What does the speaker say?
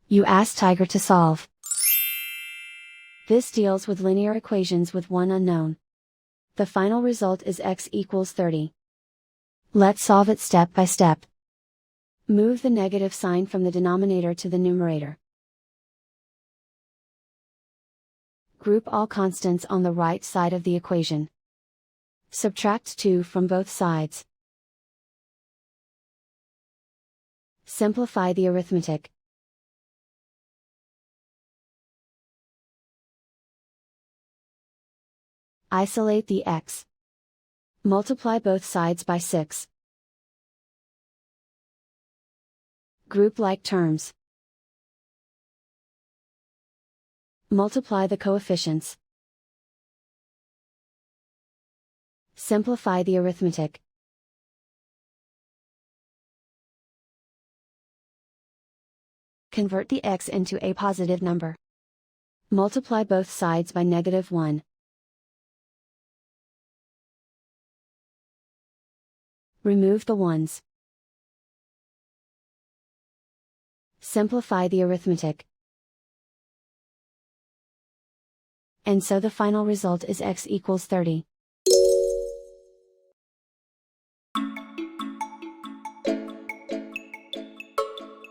You ask Tiger to solve. This deals with linear equations with one unknown. The final result is x equals 30. Let's solve it step by step. Move the negative sign from the denominator to the numerator. Group all constants on the right side of the equation. Subtract 2 from both sides. Simplify the arithmetic. Isolate the x. Multiply both sides by 6. Group like terms. Multiply the coefficients. Simplify the arithmetic. Convert the x into a positive number. Multiply both sides by -1. Remove the ones. Simplify the arithmetic. And so the final result is x equals 30.